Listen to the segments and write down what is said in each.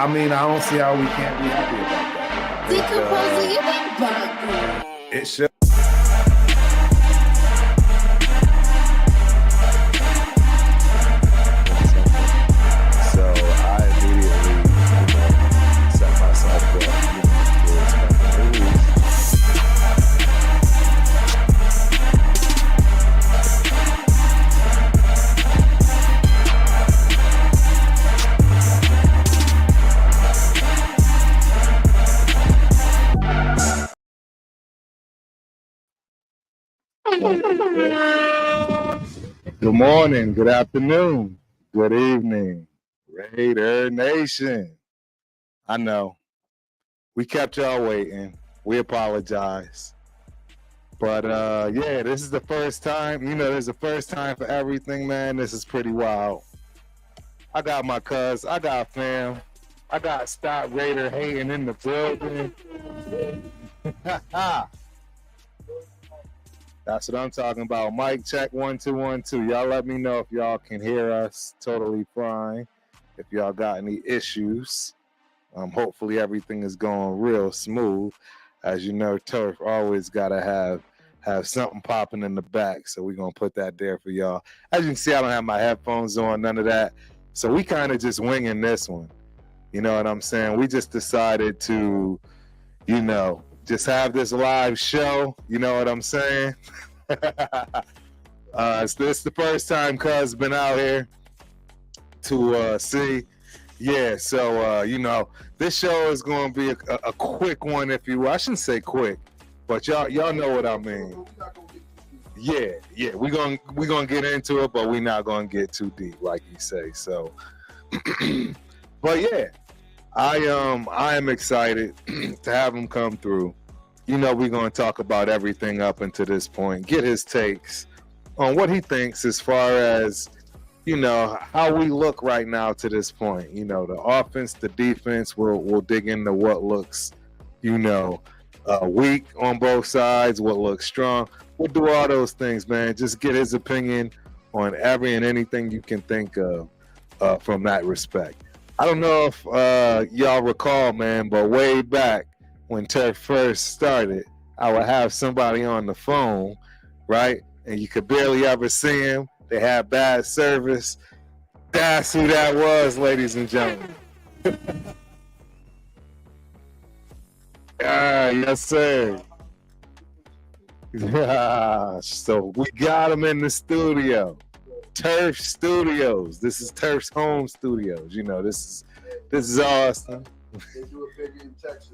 I mean, I don't see how we can't be happy about that. Decomposing your body. It should. So I immediately, set myself up, for expecting the release. Good morning, good afternoon, good evening, Raider Nation. I know we kept y'all waiting. We apologize. But yeah, this is the first time. There's a first time for everything, man. This is pretty wild. I got my cuz, I got fam, I got Stop Raider hating in the building. That's what I'm talking about. Mic check 1 2 1 2. Y'all let me know if y'all can hear us totally fine. If y'all got any issues, hopefully everything is going real smooth. As you know, Turf always gotta have something popping in the back, so we're gonna put that there for y'all. As you can see, I don't have my headphones on, none of that. So we kind of just winging this one. You know what I'm saying? We just decided to, just have this live show. You know what I'm saying? It's the first time cuz been out here to see. Yeah, so this show is going to be a quick one, if you will. I shouldn't say quick, but y'all know what I mean. Yeah, we're gonna get into it, but we're not gonna get too deep, like you say. So, but yeah, I am excited to have him come through. We're gonna talk about everything up until this point, get his takes on what he thinks as far as, you know, how we look right now to this point. You know, the offense, the defense. We'll dig into what looks, you know, weak on both sides, what looks strong. We'll do all those things, man. Just get his opinion on every and anything you can think of from that respect. I don't know if y'all recall, man, but way back when Turf first started, I would have somebody on the phone, right? And you could barely ever see him. They had bad service. That's who that was, ladies and gentlemen. Yes, sir. So we got him in the studio. Turf Studios. This is Turf's home studios. You know, this is awesome. They do it bigger in Texas.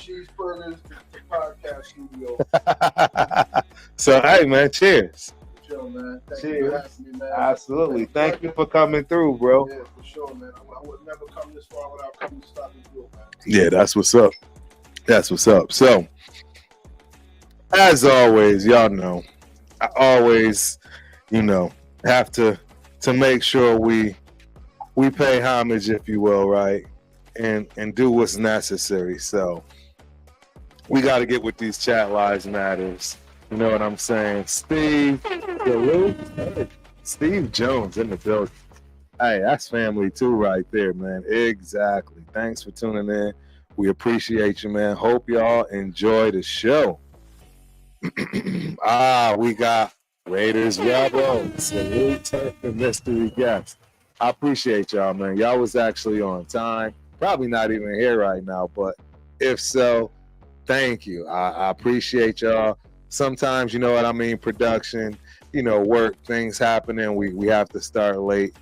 Cheeseburgers to podcast studio. So hey, man, cheers. For sure, man. Thank Cheers. you for having me, man. Absolutely. Thank you for coming through, bro. Yeah, for sure, man. I would never come this far without coming to stop and do it, man. Yeah, that's what's up. That's what's up. So, as always, y'all know, I always, you know, have to make sure we pay homage, if you will, right, and do what's necessary. So we got to get with these chat lives matters. You know what I'm saying? Steve Jones in the building. Hey, that's family too, right there, man. Exactly. Thanks for tuning in. We appreciate you, man. Hope y'all enjoy the show. We got Raiders Rebels. Salute Turf and mystery guest. I appreciate y'all, man. Y'all was actually on time. Probably not even here right now, but if so, thank you. I appreciate y'all. Sometimes, you know what I mean, production, you know, work, things happening. We have to start late.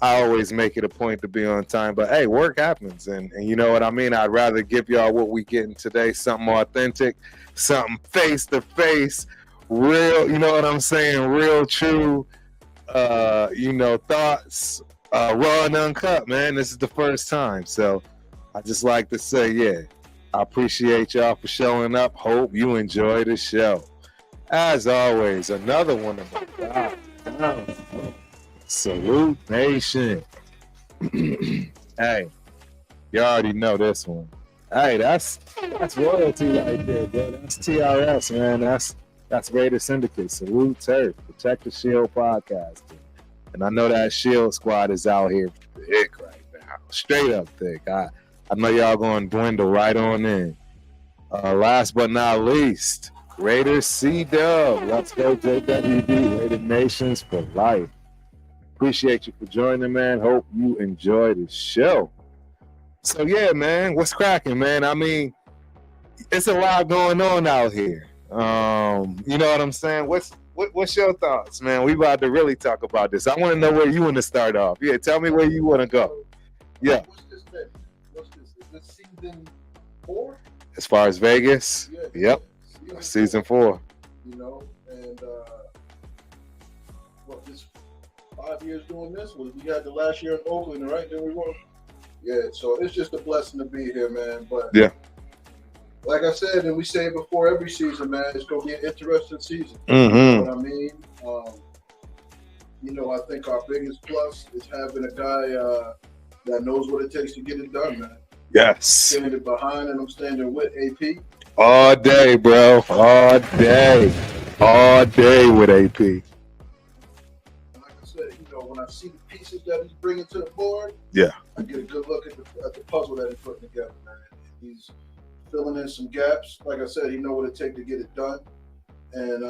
I always make it a point to be on time, but hey, work happens, and you know what I mean? I'd rather give y'all what we getting today, something authentic, something face-to-face, real, you know what I'm saying, real, true, you know, thoughts, raw and uncut, man. This is the first time, so I just like to say, yeah, I appreciate y'all for showing up. Hope you enjoy the show. As always, another one of my guys. Salute Nation. Hey, you already know this one. Hey, that's royalty right there, bro. That's TRS, man. That's Raider Syndicate. Salute Turf. Protect the Shield podcast. And I know that Shield squad is out here thick right now. Straight up thick. I know y'all going to dwindle right on in. Last but not least, Raiders C-Dub. Let's go JWD. Raider Nations for life. Appreciate you for joining, man. Hope you enjoy the show. So, yeah, man, what's cracking, man? I mean, it's a lot going on out here. You know what I'm saying? What's your thoughts, man? We about to really talk about this. I want to know where you want to start off. Yeah, tell me where you want to go. Yeah. What's this then? Is this season 4? As far as Vegas? Yeah. Yep. Season 4. You know, and what, this 5 years doing this? We had the last year in Oakland, right? Then we won. Yeah, so it's just a blessing to be here, man. But yeah, like I said, and we say it before every season, man, it's gonna be an interesting season. Mm-hmm. You know what I mean? You know, I think our biggest plus is having a guy that knows what it takes to get it done, man. Yes. Standing behind, and I'm standing with AP. All day, bro. All day. All day with AP. Like I said, you know, when I see the pieces that he's bringing to the board, yeah, I get a good look at the puzzle that he's putting together, man. He's filling in some gaps. Like I said, he knows what it takes to get it done. And,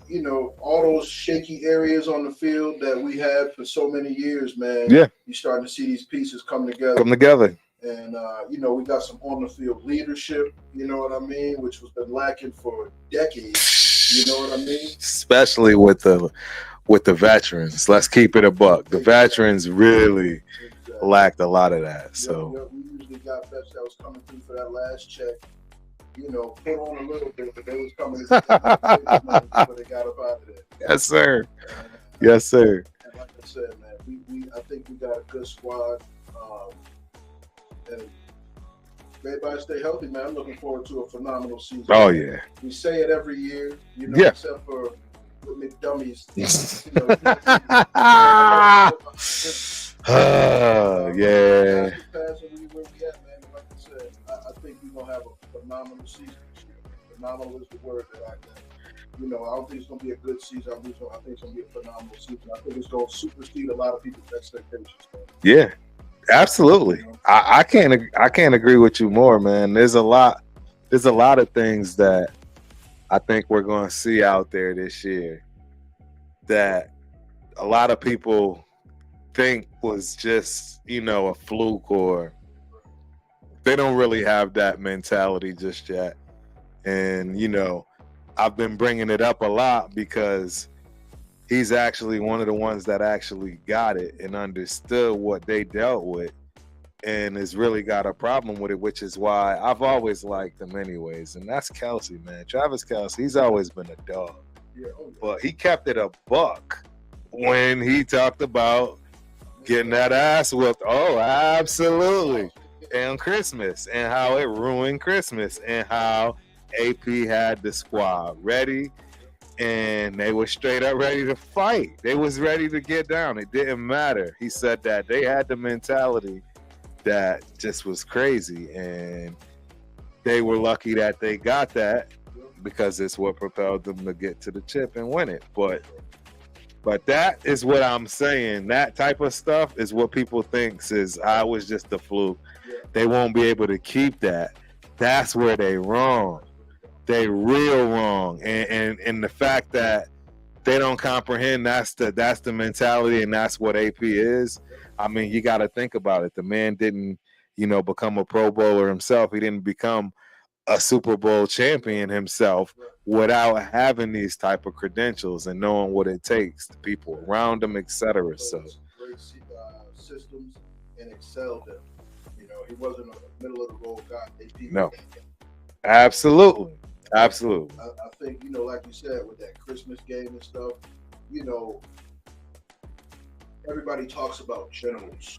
you know, all those shaky areas on the field that we had for so many years, man. Yeah. You're starting to see these pieces come together. And, you know, we got some on-the-field leadership, you know what I mean, which was been lacking for decades, you know what I mean? Especially with the veterans. Let's keep it a buck. The veterans really lacked a lot of that. So we usually got vets that was coming through for that last check, you know, put on a little bit, but they was coming before they got up out of there. Yes, sir. Yes, sir. And like I said, man, I think we got a good squad. And Everybody stay healthy, man. I'm looking forward to a phenomenal season. Oh yeah. We say it every year, Yeah. except for with McDummies. Yeah. Where we at, man. Like I said, I think we're gonna have a phenomenal season this year. Phenomenal is the word that I don't think it's gonna be a good season. I think it's gonna be a phenomenal season. I think it's gonna supersede a lot of people's expectations. Yeah. Absolutely. I can't agree with you more, man. There's a lot of things that I think we're going to see out there this year that a lot of people think was just, a fluke, or they don't really have that mentality just yet. And, I've been bringing it up a lot because he's actually one of the ones that actually got it and understood what they dealt with and has really got a problem with it, which is why I've always liked him anyways. And that's Kelsey, man. Travis Kelsey, he's always been a dog. Yeah, but he kept it a buck when he talked about getting that ass whooped. Oh, absolutely. And Christmas, and how it ruined Christmas, and how AP had the squad ready, and they were straight up ready to fight. They was ready to get down. It didn't matter. He said that they had the mentality that just was crazy, and they were lucky that they got that because it's what propelled them to get to the chip and win it. But that is what I'm saying. That type of stuff is what people think is I was just a fluke. They won't be able to keep that. That's where they wrong. They real wrong. And the fact that they don't comprehend that's the mentality, and that's what AP is. I mean, you got to think about it. The man didn't, become a Pro Bowler himself. He didn't become a Super Bowl champion himself without having these type of credentials and knowing what it takes, the people around him, etc. So great systems and excelled them. He wasn't a middle of the road guy. No, absolutely. Absolutely. I think, like you said, with that Christmas game and stuff, everybody talks about generals.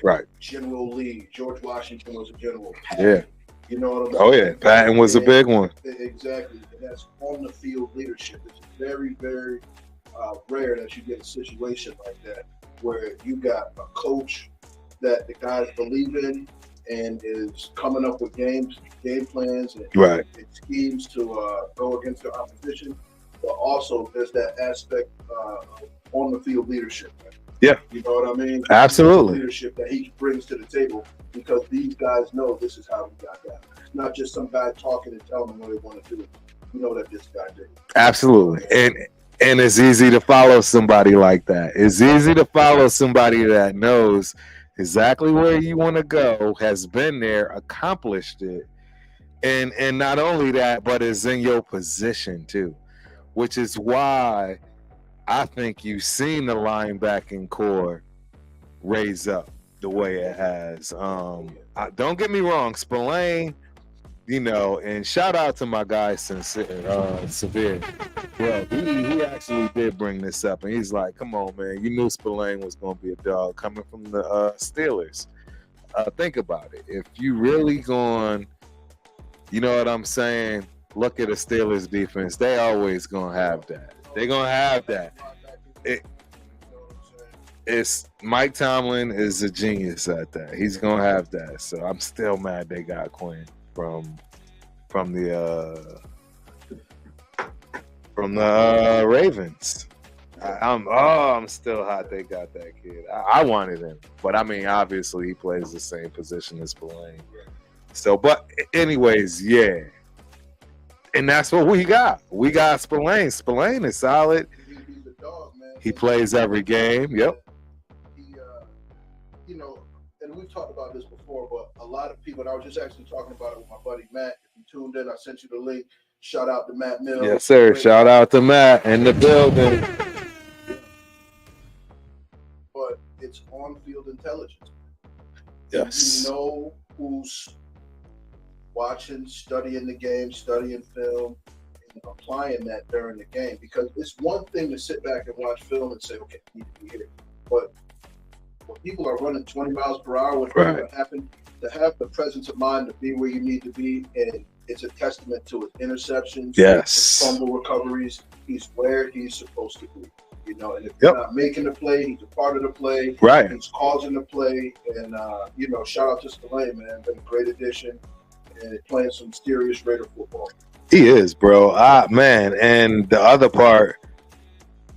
Right. General Lee, George Washington was a general. Yeah. You know what I'm saying? Oh, yeah. Patton was a big one. Exactly. And that's on the field leadership. It's very, very rare that you get a situation like that where you got a coach that the guys believe in and is coming up with game plans and, right. and schemes to go against the opposition, but also there's that aspect on the field leadership. Yeah, you know what I mean. Absolutely, leadership that he brings to the table because these guys know this is how we got that. It's not just some guy talking and telling them what they want to do. You know that this guy did. Absolutely, and it's easy to follow somebody like that. It's easy to follow somebody that knows exactly where you want to go, has been there, accomplished it, and not only that, but is in your position too, which is why I think you've seen the linebacking core raise up the way it has. Don't get me wrong, Spillane, and shout out to my guy Severe. Yeah, he actually did bring this up, and he's like, "Come on, man, you knew Spillane was going to be a dog coming from the Steelers." Think about it. If you really going, you know what I'm saying? Look at the Steelers defense. They always going to have that. They're going to have that. It's Mike Tomlin is a genius at that. He's going to have that. So I'm still mad they got Quinn from the Ravens. I'm still hot they got that kid. I wanted him, but I mean, obviously he plays the same position as Spillane. So, but anyways, yeah, and that's what we got. We got Spillane. Spillane is solid. He's a dog, man. He plays every game. Yep. And we've talked about this before, but a lot of people, and I was just actually talking about it with my buddy Matt. If you tuned in, I sent you the link. Shout out to Matt Mills. Yes, sir. Shout out to Matt in the building. But it's on-field intelligence. Yes. You know who's watching, studying the game, studying film, and applying that during the game. Because it's one thing to sit back and watch film and say, okay, I need to be here. But when people are running 20 miles per hour, what's going to happen? to have the presence of mind to be where you need to be, and it's a testament to his interceptions, Yes. his fumble recoveries. He's where he's supposed to be. You know, and if he's not making the play, he's a part of the play. Right. He's causing the play, and you know, shout out to Spillane, man. Been a great addition, and playing some serious Raider football. He is, bro. Man, and the other part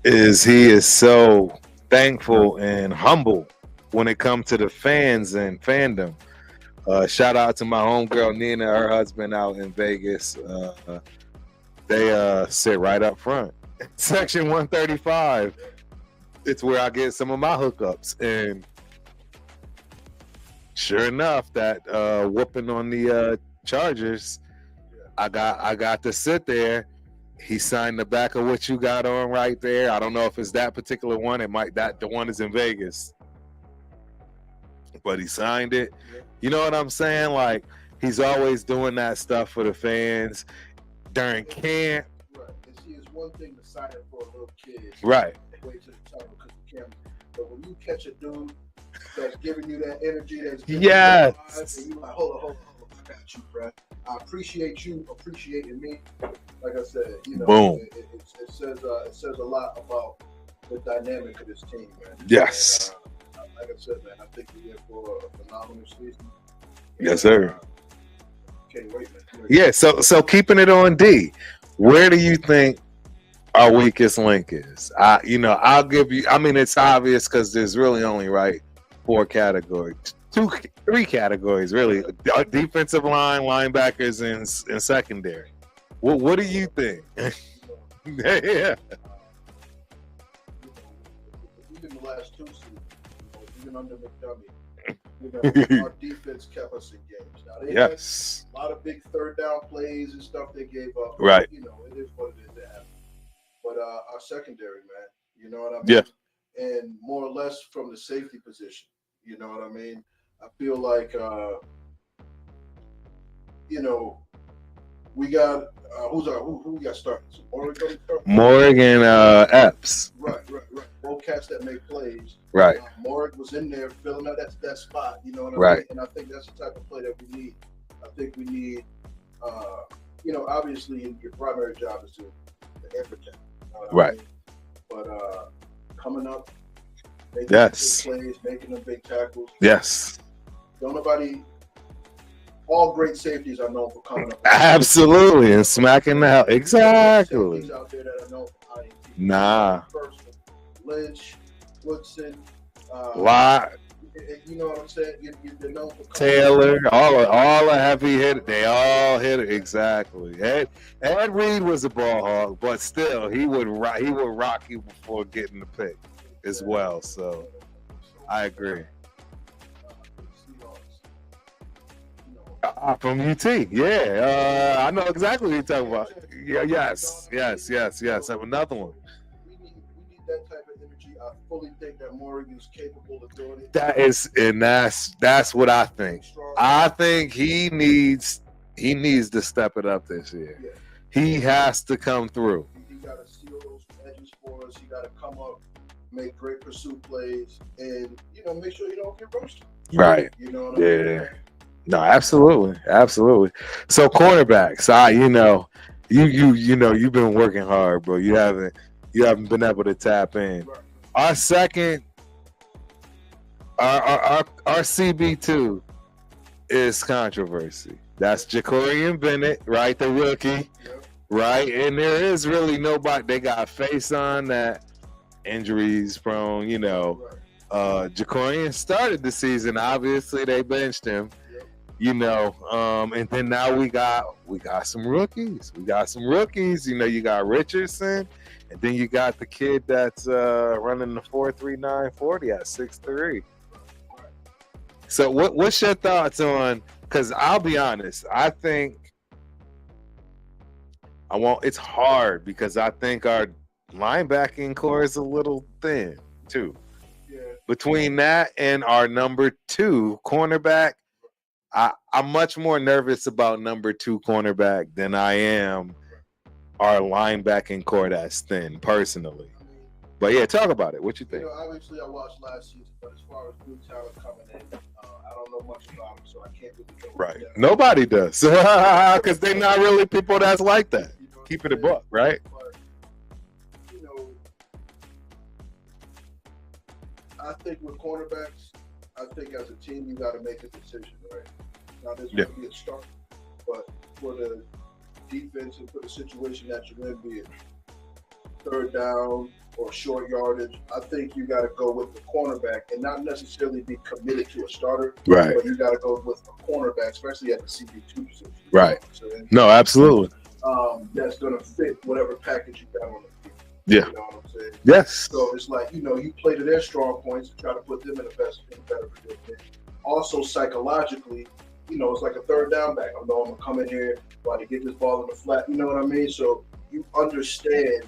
is he is so thankful and humble when it comes to the fans and fandom. Shout out to my homegirl Nina, her husband out in Vegas. They sit right up front. Section 135. It's where I get some of my hookups. And sure enough, that whooping on the Chargers, I got to sit there. He signed the back of what you got on right there. I don't know if it's that particular one. It might the one is in Vegas. But he signed it. You know what I'm saying? Like, he's always doing that stuff for the fans during camp. Right. And see, it's one thing to sign it for a little kid. Right. Wait till the time because the camera. But when you catch a dude that's giving you that energy, that's giving yes. you that vibe, and you're like, hold on, I got you, bro. I appreciate you appreciating me. Like I said, you know, boom. It says a lot about the dynamic of this team, man. Yes. And, like I said, man, I think we're in for a phenomenal season. Yes, sir. Can't wait, man. Yeah. So keeping it on D, where do you think our weakest link is? I'll give you. I mean, it's obvious because there's really only four categories. Three categories really: defensive line, linebackers, and secondary. What do you think? Yeah. Even the last two seasons, even under McDermott, our defense kept us in games. Now they had a lot of big third down plays and stuff they gave up. Right. You know, it is what it is to happen. But our secondary, man, you know what I mean? Yeah. And more or less from the safety position, you know what I mean? I feel like, you know, we got who we got starting? So Morgan Epps. Right. Both cats that make plays. Right. Morgan was in there filling out that spot. You know what I right. mean? And I think that's the type of play that we need. I think we need, you know, obviously your primary job is to protect. Right. I mean? But coming up, making yes. big plays, making them big tackles. Yes. Don't nobody. All great safeties are known for coming up. Absolutely, and smacking out. Exactly. Safeties out there that are known for INT. Nah. Lynch, Woodson, Lot. You know what I'm saying? You're known for Taylor, all the heavy hitters. They all hit it exactly. Ed Reed was a ball hog, but still, he would rock you before getting the pick as well. So I agree. From UT, yeah. I know exactly what you're talking about. Yeah, yes. I have another one. We need that type of energy. I fully think that Morgan is capable of doing it. That's what I think. I think he needs to step it up this year. Yeah. He has to come through. He got to seal those edges for us. He got to come up, make great pursuit plays, and make sure he don't get roasted. Right. You know what I mean? No, absolutely. So cornerbacks, you've been working hard, bro. You haven't been able to tap in. Right. Our second, our CB2 is controversy. That's Jacorian Bennett, right? The rookie, right? And there is really nobody. They got face on that injuries prone. Jacorian started the season. Obviously, they benched him. And then now we got some rookies. You got Richardson, and then you got the kid that's running the 4.39 40 at 6'3". So what's your thoughts on? Because I'll be honest, I think it's hard because I think our linebacking core is a little thin too. Yeah. Between that and our number 2 cornerback. I'm much more nervous about number 2 cornerback than I am our linebacking core that's thin, personally. But yeah, talk about it. What you You think? know, obviously I watched last season, but as far as new talent coming in, I don't know much about them, so I can't really go. Right. Nobody does. Because they're not really people that's like that. You know, Keep it a buck, right? But, you know, I think with cornerbacks, I think as a team, you got to make a decision, right? Now, there's going to be a start, but for the defense and for the situation that you're in, be it third down or short yardage, I think you got to go with the cornerback and not necessarily be committed to a starter. Right. But you got to go with a cornerback, especially at the CB2 position. Right. So, No, absolutely. that's going to fit whatever package you got on the field. Yeah. You know what I'm saying? Yes. So it's like, you know, you play to their strong points and try to put them in a better position. Also, psychologically, you know, it's like a third down back. I know I'm going to come in here while to get this ball in the flat. You know what I mean? So you understand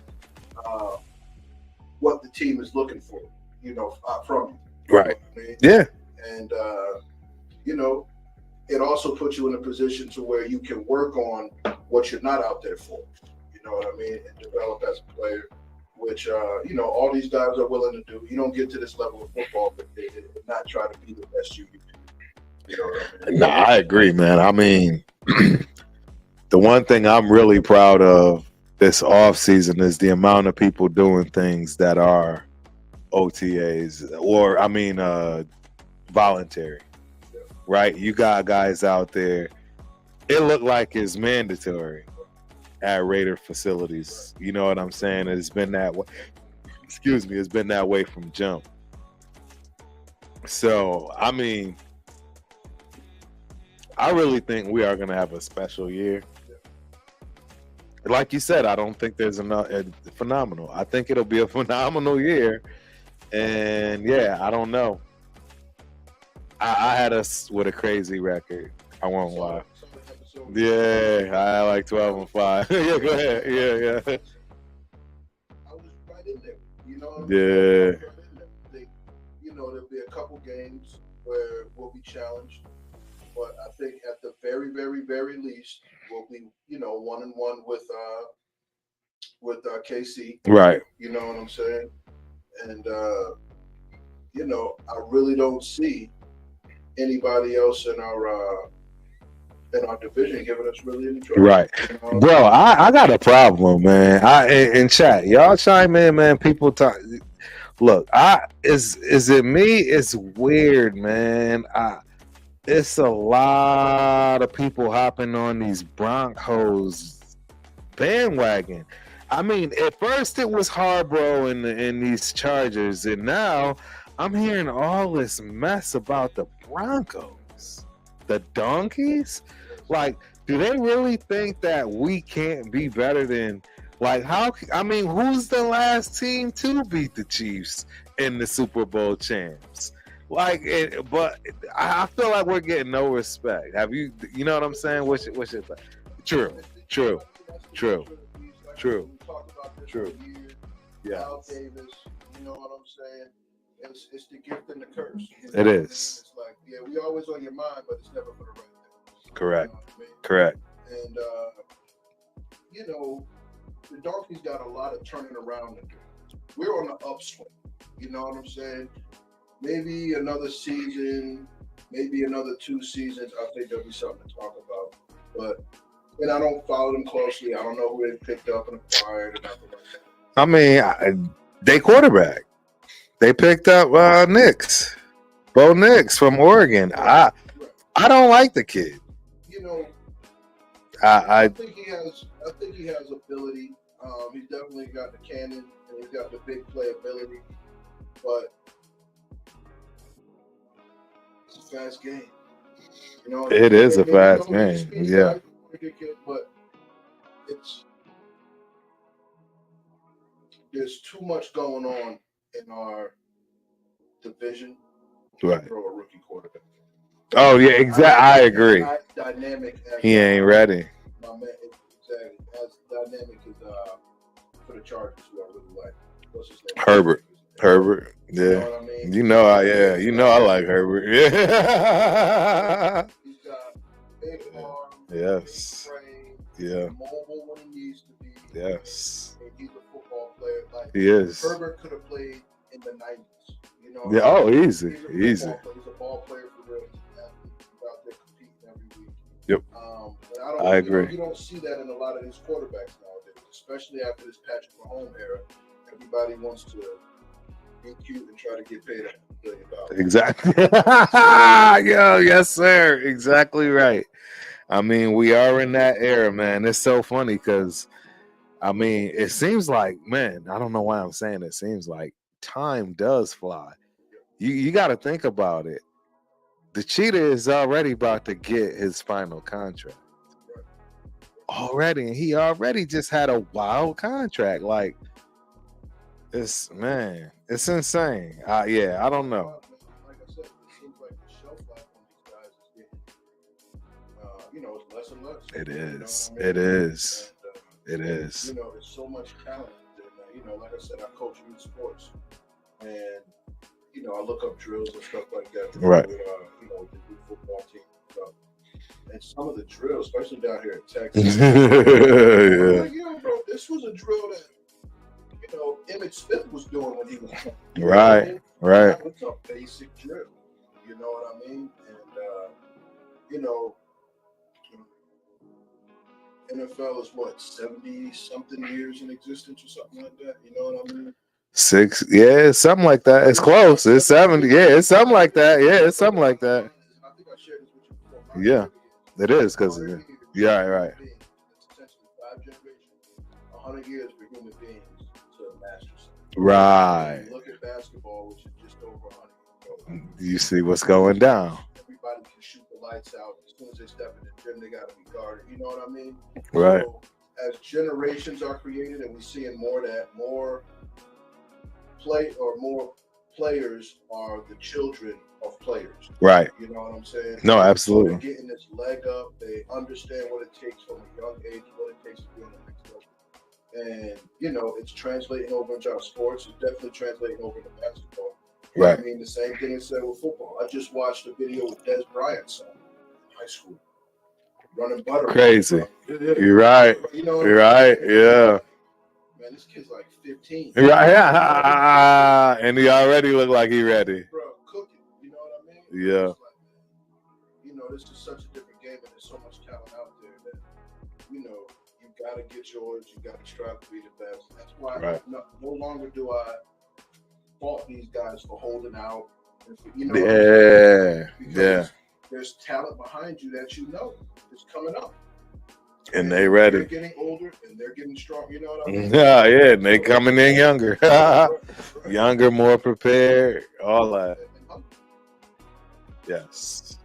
what the team is looking for, you know, from you. Right. You know what I mean? Yeah. And, you know, it also puts you in a position to where you can work on what you're not out there for. You know what I mean? And develop as a player, which, you know, all these guys are willing to do. You don't get to this level of football but not try to be the best you can be. You know what I mean? No, I agree, man. I mean, the one thing I'm really proud of this offseason is the amount of people doing things that are OTAs or, I mean, voluntary, right? You got guys out there. It looked like it's mandatory at Raider facilities. You know what I'm saying? It's been that way. Excuse me. It's been that way from jump. So, I mean, I really think we are going to have a special year. Like you said, I don't think there's enough phenomenal. I think it'll be a phenomenal year. And yeah, I don't know. I had us with a crazy record. I won't lie. Yeah, I had like 12-5. Yeah, go ahead. Yeah. I was right in there. You know. Yeah. You know, there'll be a couple games where we'll be challenged, but I think at the very, very, very least, we'll be, you know, 1-1 with KC. Right. You know what I'm saying? And you know, I really don't see anybody else in our division giving us really any trouble. Right. You know? Bro, I got a problem, man. In chat, y'all chime in, man. People talk. Look, is it me? It's weird, man. It's a lot of people hopping on these Broncos bandwagon. I mean, at first it was Harborough in these Chargers, and now I'm hearing all this mess about the Broncos, the Donkeys. Like, do they really think that we can't be better than? Like, how? I mean, who's the last team to beat the Chiefs in the Super Bowl champs? Like, but I feel like we're getting no respect. Have you? You know what I'm saying? What's your thing? True. Yeah. Al Davis, you know what I'm saying? It's the gift and the curse. You know? It is. It's like, yeah, we always on your mind, but it's never for the right thing. Correct. You know what I mean? Correct. And you know, the Dolphins got a lot of turning around to do. We're on the upswing. You know what I'm saying? Maybe another season, maybe another 2 seasons. I think there'll be something to talk about. But and I don't follow them closely. I don't know who they picked up and acquired or nothing like that. I mean, they quarterback. They picked up Bo Nix from Oregon. I don't like the kid. You know, I think he has ability. He's definitely got the cannon and he's got the big play ability. But it's a fast game. You know, it is a fast game. Yeah. But there's too much going on in our division to throw a rookie quarterback. Oh yeah, exactly. I agree. Dynamic. He ain't ready. My man, exactly. As dynamic as for the Chargers, who I really like. What's his name? Herbert. Yeah. You know what I mean? You know I like Herbert. Yeah. He's got big arm. Yes. Big frame. Yeah. Mobile when he needs to be. Yes. And he's a football player. Like He is. Herbert could have played in the 90s. You know, Yeah. Oh, easy, he's a easy. He's a ball player for real. He's an athlete. He's out there competing every week. Yep. And I agree. You don't see that in a lot of these quarterbacks nowadays, especially after this Patrick Mahomes era. Everybody wants to be cute and try to get paid $1 billion. Exactly. Yo, yes, sir. Exactly right. I mean, we are in that era, man. It's so funny because, I mean, it seems like, man, I don't know why I'm saying it seems like time does fly. You got to think about it. The cheetah is already about to get his final contract. Already. And he already just had a wild contract. Like, it's insane. Yeah, I don't know. Like I said, it seems like the shelf life on these guys is getting, it's less and less. It is. You know what I mean? It is. And, It is. there's so much talent there. Like I said, I coach youth sports, and I look up drills and stuff like that. Right. With the youth football team and stuff. And some of the drills, especially down here in Texas, Yeah. like, bro, this was a drill that Emmett Smith was doing when he was Right. Right. It's a basic drill. You know what I mean? And NFL is what, 70 something years in existence or something like that. You know what I mean? 6, yeah, something like that. It's close. It's 70. Yeah, it's something like that. Yeah, it's something like that. I think I shared this with you before. Yeah, it is because right. It's essentially 5 generations, 100 years for human beings to master something. Right. Look at basketball, which is just over 100 years. You see what's going down. Everybody can shoot the lights out. As soon as they step in the gym, they got to be guarded. You know what I mean? Right. So, as generations are created and we're seeing more players are the children of players. Right. You know what I'm saying? No, absolutely. So they're getting this leg up. They understand what it takes from a young age, what it takes to be on the next level. And, it's translating over into our sports. It's definitely translating over into basketball. Right. I mean, the same thing is said with football. I just watched a video with Des Bryant's son in high school. Running butter. Crazy. You're right. You're right. Yeah. Man, this kid's like 15. Right. Yeah. And he already looked like he ready. Bro, cooking. You know what I mean? Yeah. Like, this is such a different game, and there's so much talent out there that, you got to get yours. You got to strive to be the best. That's why no longer do I fault these guys for holding out. Yeah. There's talent behind you that is coming up. And they ready. They're getting older and they're getting strong. You know what I mean? Yeah, and they coming in younger. Younger, more prepared, all that. Yes.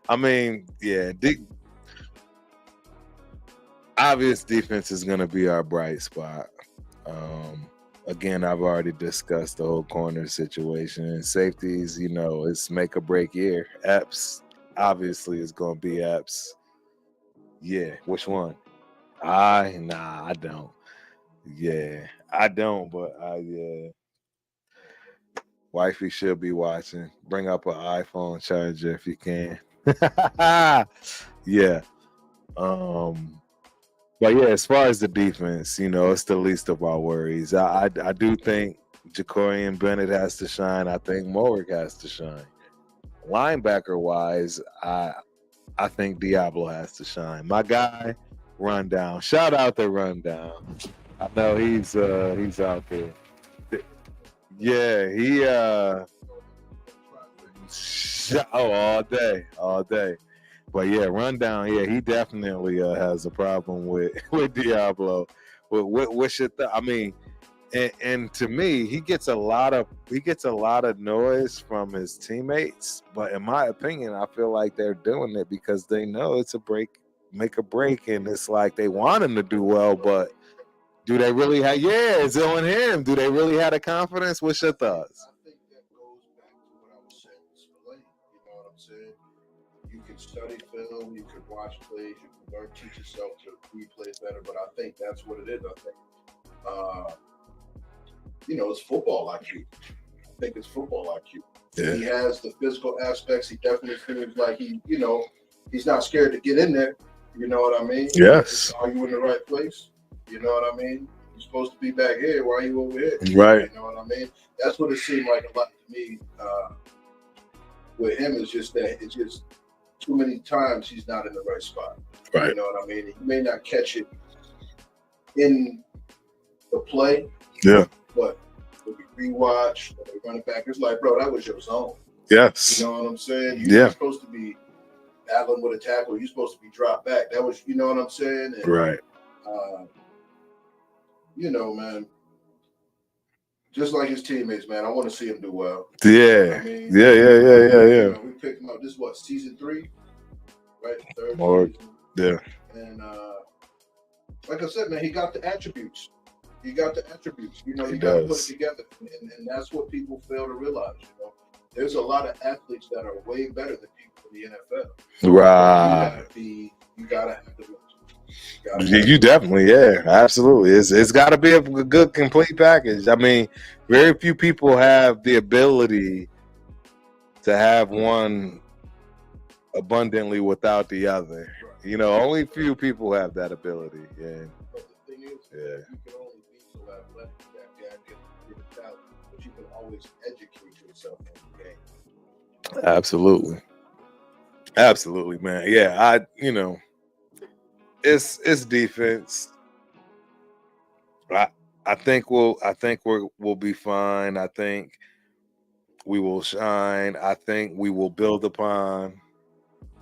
I mean, yeah, obvious defense is going to be our bright spot. Again, I've already discussed the whole corner situation. Safeties, it's make or break year. Epps, obviously, is going to be Epps. Yeah, which one? I don't. Yeah, I don't, but yeah. Wifey should be watching. Bring up an iPhone charger if you can. Yeah. But yeah, as far as the defense, it's the least of our worries. I do think Jacorian Bennett has to shine. I think Mowick has to shine. Linebacker wise, I think Diablo has to shine. My guy, Rundown. Shout out to Rundown. I know he's out there. Yeah, all day. But yeah, Rundown. Yeah, he definitely has a problem with Diablo. What should I mean? And to me, he gets a lot of noise from his teammates. But in my opinion, I feel like they're doing it because they know it's make a break, and it's like they want him to do well. But do they really have? Yeah, it's on him. Do they really have the confidence? What's your thoughts? I think that goes back to what I was saying with Spillane. You know what I'm saying? You can study film, you can watch plays, you can teach yourself to replay better. But I think that's what it is. I think. It's football IQ. I think it's football IQ. Yeah. He has the physical aspects. He definitely feels like he's not scared to get in there. You know what I mean? Yes. Are you in the right place? You know what I mean? You're supposed to be back here. Why are you over here? Right. You know what I mean? That's what it seemed like a lot to me with him. Is just that it's just too many times he's not in the right spot. Right. You know what I mean? You may not catch it in the play. Yeah. But when you rewatch, when they run it back, it's like, bro, that was your zone. Yes. You know what I'm saying? You're supposed to be battling with a tackle. You're supposed to be dropped back. That was, you know what I'm saying? And, right. You know, man. Just like his teammates, man. I want to see him do well. Yeah. You know I mean? Yeah. You know, we picked him up. This is what, season 3? Right? Third season. Yeah. And like I said, man, he got the attributes. You got the attributes. You know, you got to put it together. And that's what people fail to realize, you know. There's a lot of athletes that are way better than people in the NFL. Right. You gotta have the you definitely, yeah, absolutely. It's got to be a good, complete package. I mean, very few people have the ability to have one abundantly without the other. You know, only few people have that ability. Yeah. But the thing is, you can only be so athletic that get talent, but you can always educate yourself in the game. Absolutely, man. Yeah, you know, it's defense. I think we'll be fine. I think we will shine. I think we will build upon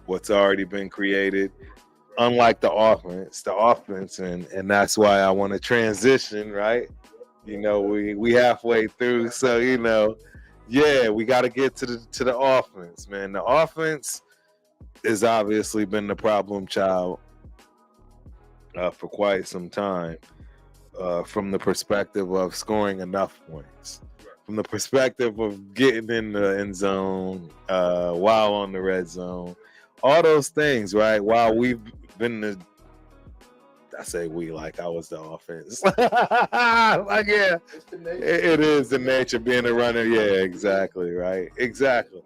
what's already been created. Unlike the offense, and that's why I want to transition, right? You know, we halfway through, so you know, yeah, we got to get to the offense, man. The offense has obviously been the problem child for quite some time, from the perspective of scoring enough points, from the perspective of getting in the end zone while on the red zone, all those things, right? While we've been I say we, like I was the offense. Like, yeah, it is the nature of being a runner. Yeah, exactly, right? Exactly.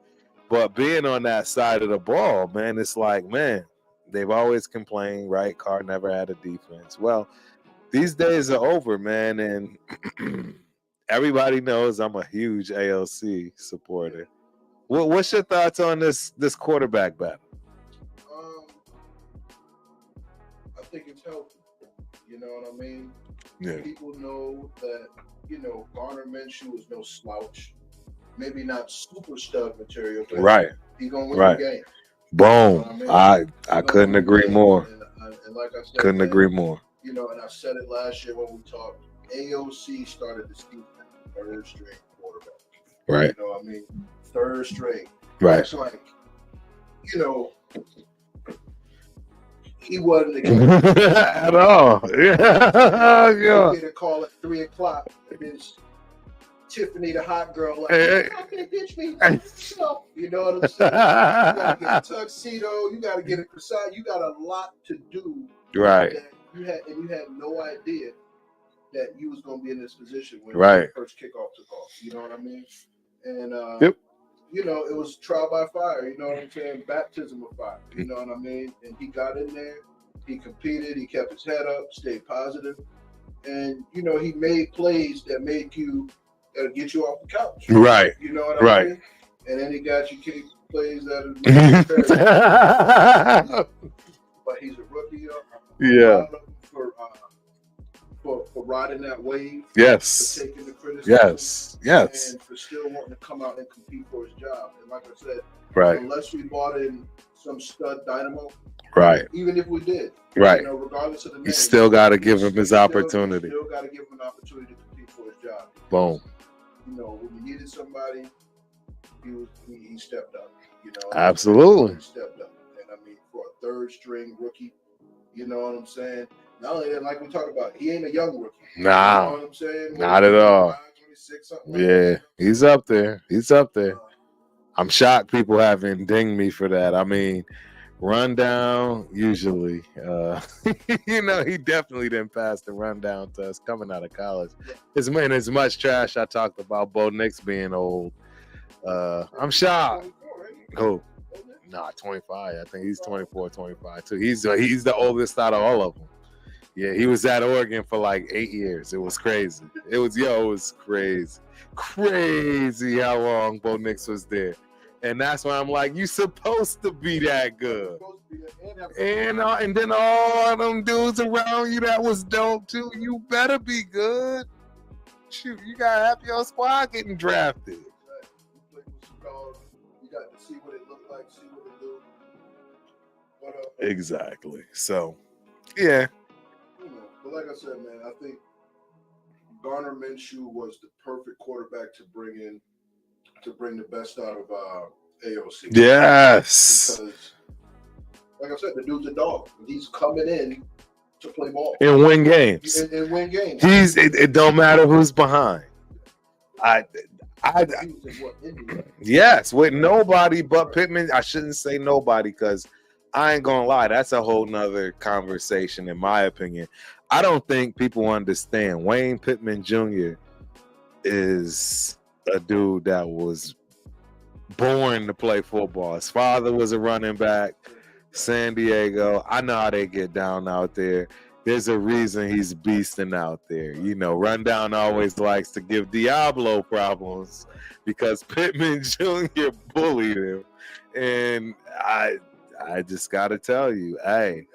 But being on that side of the ball, man, it's like, man, they've always complained, right? Carr never had a defense. Well, these days are over, man, and everybody knows I'm a huge AOC supporter. What's your thoughts on this quarterback battle? I think it's healthy. You know what I mean? Yeah. People know that, you know, Garner Minshew is no slouch. Maybe not super stud material, but right. He's gonna win the game. Boom. You know I mean? I couldn't agree more. And like I said, couldn't agree more. You know, and I said it last year when we talked. AOC started the season third string quarterback. Right. You know what I mean? Third string. Right. It's like, you know, he wasn't at all. Yeah. You get a call at 3:00. And it's Tiffany, the hot girl, like, how can you pitch me? You know what I'm saying? You gotta get a tuxedo. You gotta get a croissant. You got a lot to do. Right. You had no idea that you was gonna be in this position when the first kickoff took off. You know what I mean? And yep. You know, it was trial by fire. You know what I'm saying? Baptism of fire. You know what I mean? And he got in there. He competed. He kept his head up. Stayed positive. And you know, he made plays that made you get you off the couch. Right. You know what I mean? And then he got you kick plays that are but he's a rookie. Yeah. For riding that wave. Yes. For taking the criticism. Yes. And for still wanting to come out and compete for his job. And like I said, unless we bought in some stud dynamo. Right. Even if we did. Right. You know, regardless of the name. You still got to give him his opportunity. You still got to give him an opportunity to compete for his job. Boom. You know, when you needed somebody, he stepped up. You know, absolutely. He stepped up. And I mean, for a third string rookie, you know what I'm saying? Not only that, like we talked about, he ain't a young rookie. Nah. You know what I'm saying? Not at all. 26, something like that. He's up there. I'm shocked people haven't dinged me for that. I mean, rundown, usually. You know, he definitely didn't pass the rundown test coming out of college. As much trash I talked about Bo Nix being old. I'm shocked. Who? Nah, 25. I think he's 24, 25 too. He's the oldest out of all of them. Yeah, he was at Oregon for like 8 years. It was crazy. It was crazy. Crazy how long Bo Nix was there. And that's why I'm like, you supposed to be that good. And then all them dudes around you that was dope too. You better be good. Shoot, you got half your squad getting drafted. You play with some dogs. You got to see what it looked like, see what it do. But, Exactly. So, yeah. But like I said, man, I think Garner Minshew was the perfect quarterback to bring the best out of AOC. Yes. Because, like I said, the dude's a dog. He's coming in to play ball and win games. And win games. It don't matter who's behind. Yes, with nobody but Pittman. I shouldn't say nobody because I ain't gonna lie. That's a whole nother conversation, in my opinion. I don't think people understand. Wayne Pittman Jr. is a dude that was born to play football. His father was a running back, San Diego. I know how they get down out there. There's a reason he's beasting out there. You know, Rundown always likes to give Diablo problems because Pittman Jr. bullied him. And I just got to tell you, hey,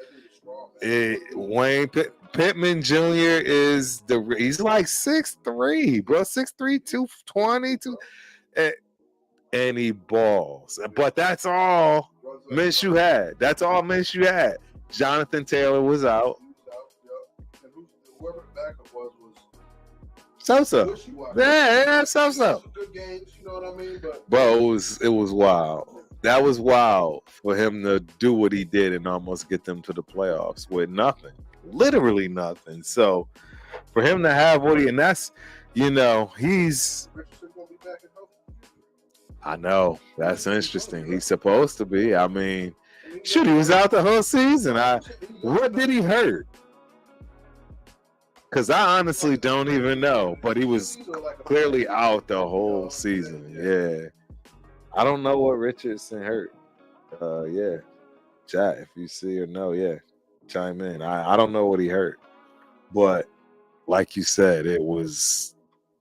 Pittman Jr. he's like 6'3", bro, 6'3", 220, and he balls. But that's all Minshew had. That's all Minshew had. Jonathan Taylor was out. Whoever the backup was So. Yeah, so. Good games, you know what I mean? But bro, it was wild. That was wild for him to do what he did and almost get them to the playoffs with nothing. Literally nothing. So for him to have and that's, he's I know. That's interesting. He's supposed to be. I mean, shoot, he was out the whole season. What did he hurt? Because I honestly don't even know. But he was clearly out the whole season. Yeah. I don't know what Richardson hurt. Yeah. Chat, if you see or know, yeah. Chime in. I don't know what he hurt. But like you said, it was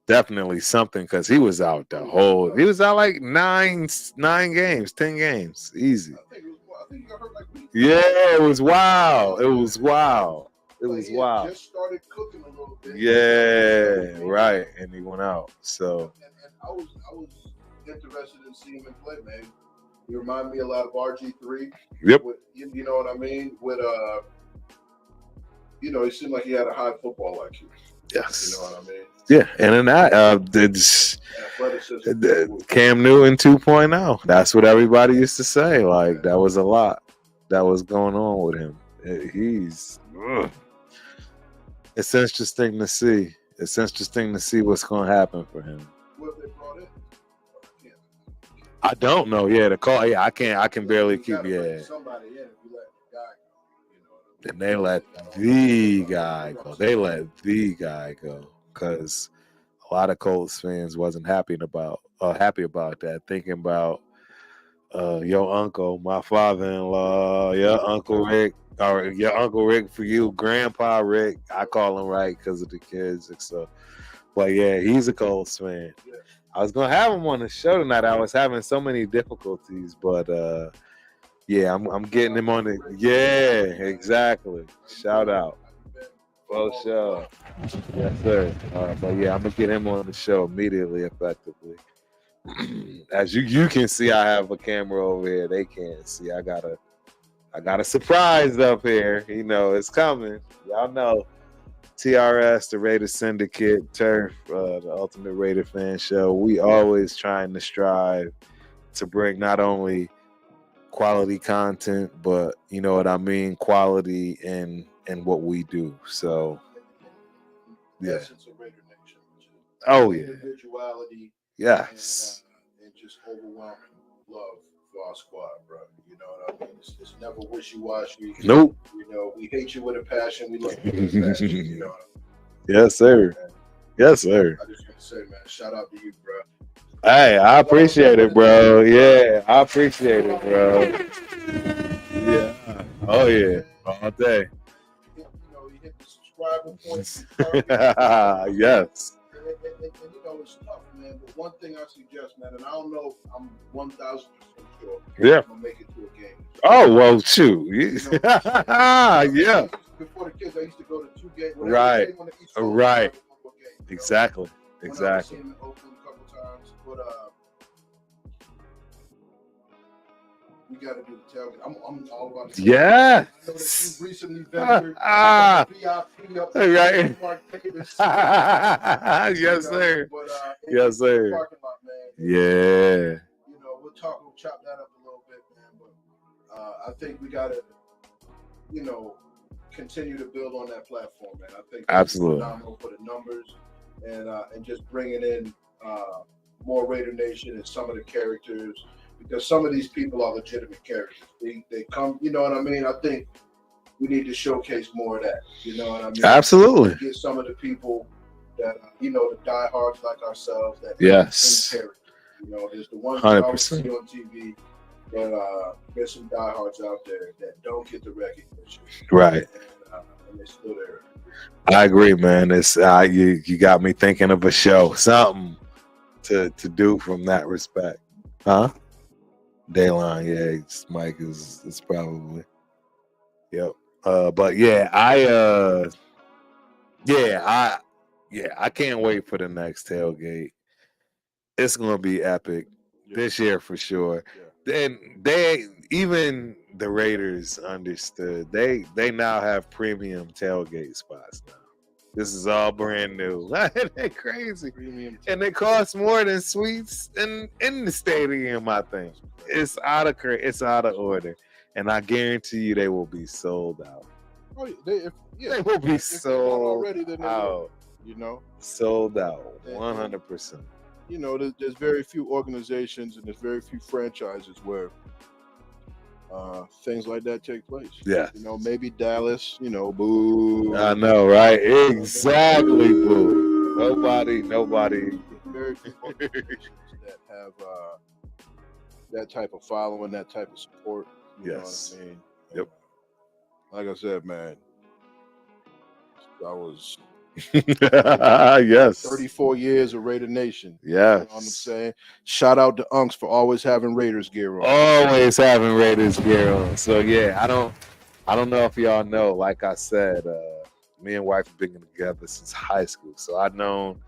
definitely something because he was out he was out like 9 games, 10 games. Easy. I think he got hurt like week. Yeah, it was wild. It was wild. Just started cooking a little bit. Yeah, right. And he went out. So and I was interested in seeing him play, man. He reminded me a lot of RG3. Yep. You know what I mean? With he seemed like he had a high football IQ. Yes. You know what I mean? Yeah, and then Cam Newton 2.0. That's what everybody used to say. Like, that was a lot that was going on with him. It's interesting to see. It's interesting to see what's going to happen for him. What they brought in? I don't know. Yeah, the call. Yeah, I can barely keep. Yeah. Somebody in if you let the guy go. And they let the guy go. They let the guy go because a lot of Colts fans wasn't happy about that. Thinking about your uncle, my father-in-law, your Uncle Rick, or your Uncle Rick for you, Grandpa Rick. I call him right because of the kids and stuff. But yeah, he's a Colts fan. Yeah. I was gonna have him on the show tonight. I was having so many difficulties, but yeah, I'm getting him on it. Yeah, exactly. Shout out. For sure. Yes, sir. But yeah, I'm gonna get him on the show immediately, effectively. As you can see, I have a camera over here. They can't see. I got a surprise up here. It's coming. Y'all know. TRS, the Raider Syndicate, Turf, the Ultimate Raider Fan Show. We always trying to strive to bring not only quality content, but you know what I mean, quality in what we do. So, yeah. Oh yeah. Individuality. Yes. And just overwhelming love for our squad, bro. You know what I mean? It's never wishy-washy. Nope. We hate you with a passion. We love you with a passion. You know what I mean? Yes, sir. Yes, sir. I just want to say, man, shout out to you, bro. Hey, I appreciate it, bro. Yeah, I appreciate it, bro. Yeah. Oh, yeah. All day. He hit the subscriber points. Yes. And, you know, it's tough, man. But one thing I suggest, man, and I don't know if I'm 1,000% sure Yeah. I'm going to make it to a game. Oh, well, shoot. You know what I'm saying? Yeah. Before the kids, I used to go to 2 games. Right. Game on the East Coast, Right. I would go to a game, you know? Exactly. When I Exactly. seen him in Oakland a couple times, but we got to do the tailgate. I'm all about the tailgate. Yeah. I know that you recently ventured VIP up Right. Mark Davis. Yes, sir. But Yes, sir. Parking lot, man. Yeah. You know, we'll chop that up a little bit, man. But I think we got to, you know, continue to build on that platform, man. I think that's Absolutely phenomenal for the numbers and just bringing in more Raider Nation and some of the characters, because some of these people are legitimate characters. They come, you know what I mean? I think we need to showcase more of that. You know what I mean? Absolutely. Get some of the people that you know, the diehards like ourselves that yes, characters. You know, there's the ones that always 100%. see on TV, but there's some diehards out there that don't get the recognition. Right. And they're still there. I agree, man. It's you got me thinking of a show, something to do from that respect, huh? Dayline, yeah, Mike is probably, yep. But yeah, I can't wait for the next tailgate. It's gonna be epic this year for sure. Then even the Raiders understood. They now have premium tailgate spots now. This is all brand new. They're crazy. And they cost more than suites in the stadium, I think. It's out of order. And I guarantee you they will be sold out. Oh, They will be sold already, then they out. will, you know? Sold out. 100%. You know, there's very few organizations and there's very few franchises where things like that take place. Yeah. You know, maybe Dallas, you know, boo. I know, right? Exactly, boo. Nobody. Very few organizations that have that type of following, that type of support. You know what I mean? Yep. Like I said, man, I was yes. 34 years of Raider Nation. Yes. You know what I'm saying? Shout out to Unks for always having Raiders gear on. Always having Raiders gear on. So yeah, I don't know if y'all know, like I said, me and wife have been together since high school. So I've known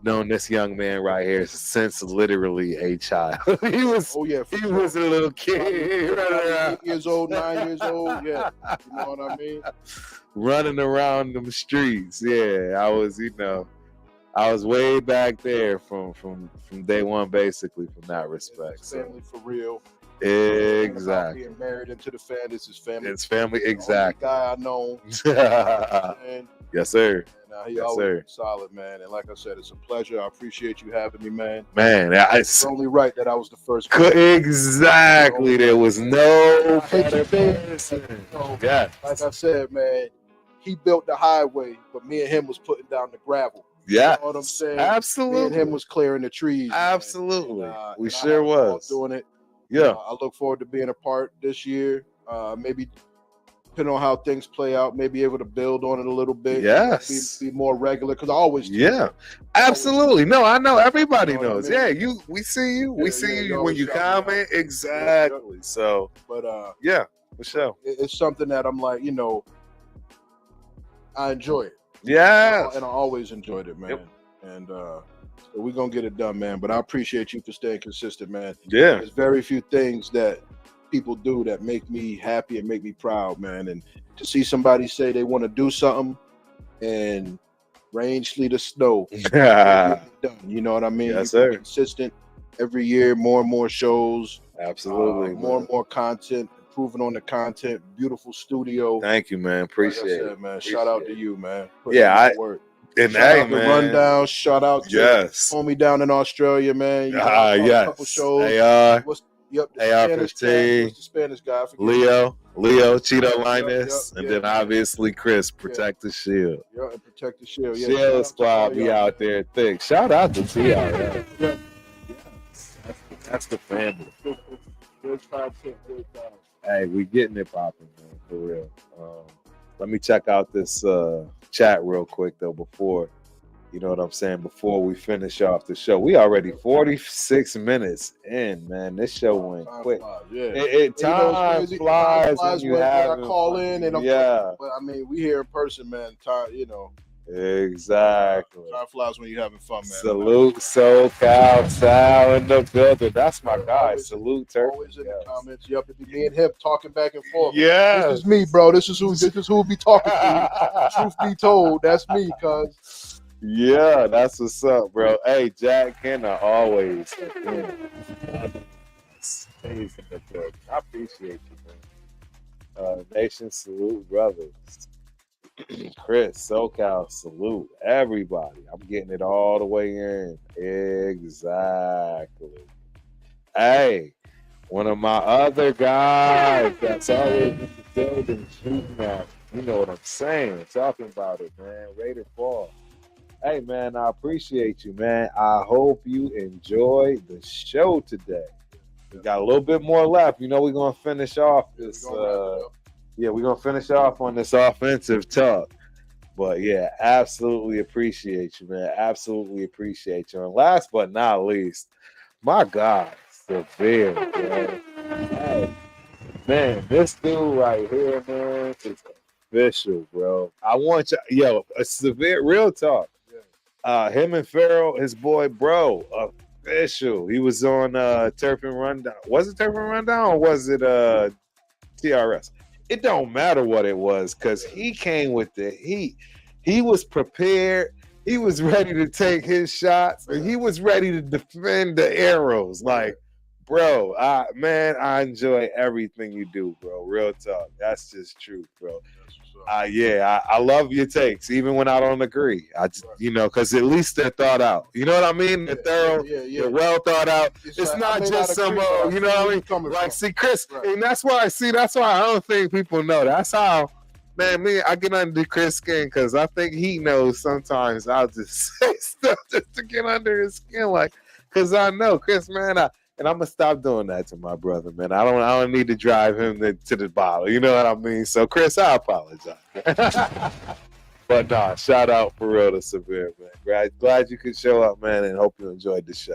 this young man right here since literally a child. he was a little kid. 8 years old, 9 years old. Yeah. You know what I mean? Running around them streets. Yeah. I was way back there from day one, basically, from that respect. It's family for real. Exactly. Being married into the fan, this is family. It's family, exactly. The guy I know. Yes, sir. And he always been solid, man. And like I said, it's a pleasure. I appreciate you having me, man. Man, it's only right that I was the first. Exactly. There was no better person. Yeah. Like I said, man, he built the highway, but me and him was putting down the gravel. Yeah. You know what I'm saying? Absolutely. Me and him was clearing the trees. Absolutely. And, we sure was doing it. Yeah. I look forward to being a part this year. Maybe depending on how things play out, maybe able to build on it a little bit. Yes. Be more regular, because I always do. Yeah. Absolutely. No, I know. Everybody knows. I mean? Yeah, we see you. We see you when you comment. Exactly. So, but yeah, for sure. It's something that I'm like, you know, I enjoy it. Yeah. And I always enjoyed it, man. Yep. And so we're gonna get it done, man. But I appreciate you for staying consistent, man. Yeah. There's very few things that people do that make me happy and make me proud, man. And to see somebody say they want to do something and rain, sleet, or snow, done. You know what I mean? Yes, sir. Consistent every year, more and more shows. Absolutely. More and more content, improving on the content, beautiful studio. Thank you, man. Appreciate it, man. Shout out to you, man. And shout hey, out man. The Rundown. Shout out to homie down in Australia, man. You yes. A couple shows. AR. AR-15. What's the Spanish guy? Leo, Cheeto Linus, and then obviously Chris, Protect the Shield. Yeah, and Protect the Shield. Yeah, Shield Squad be out there thick. Shout out to T.I. Yeah. That's the family. Hey, we getting it popping, man, for real. Let me check out this chat real quick though before. You know what I'm saying? Before we finish off the show, we already 46 minutes in, man. This show went quick. Time flies when you have. I call in and yeah. But I mean, we here in person, man. Time, Exactly. Time flies when you're having fun, man. Salute SoCal Sal in the building. That's my guy. Salute Turk. Always in the comments. Yep, it'd be me and him talking back and forth. Yeah. This is me, bro. This is who be talking to. Truth be told, that's me, cuz. Yeah, that's what's up, bro. Hey, Jack Kenna always stays in the book. I appreciate you, man. Nation salute, brothers. Chris, SoCal salute, everybody. I'm getting it all the way in. Exactly. Hey, one of my other guys that's always in the building shooting at. You know what I'm saying? Talking about it, man. Raider Fall. Hey, man, I appreciate you, man. I hope you enjoy the show today. We got a little bit more left. You know, we're going to finish off this. We're going to finish off on this offensive talk. But, yeah, absolutely appreciate you, man. Absolutely appreciate you. And last but not least, my God, Severe, man. Hey, man, this dude right here, man, is official, bro. I want you, a Severe, real talk. Him and Farrell, his boy, bro, official. He was on Turf and Rundown. Was it Turf and Rundown or was it TRS? It don't matter what it was because he came with the heat. He was prepared. He was ready to take his shots. And he was ready to defend the arrows. Like, bro, I enjoy everything you do, bro. Real talk. That's just truth, bro. I love your takes, even when I don't agree. I just, because at least they're thought out. You know what I mean? They're thorough, they're well thought out. It's not just some, you know what I mean? Like, see, Chris, and that's why I don't think people know. That's how, man, I get under Chris' skin because I think he knows sometimes I'll just say stuff just to get under his skin, like, because I know, Chris, man, and I'm gonna stop doing that to my brother, man. I don't need to drive him to the bottle. You know what I mean? So, Chris, I apologize. But nah, shout out for real to Severe, man. Glad you could show up, man, and hope you enjoyed the show.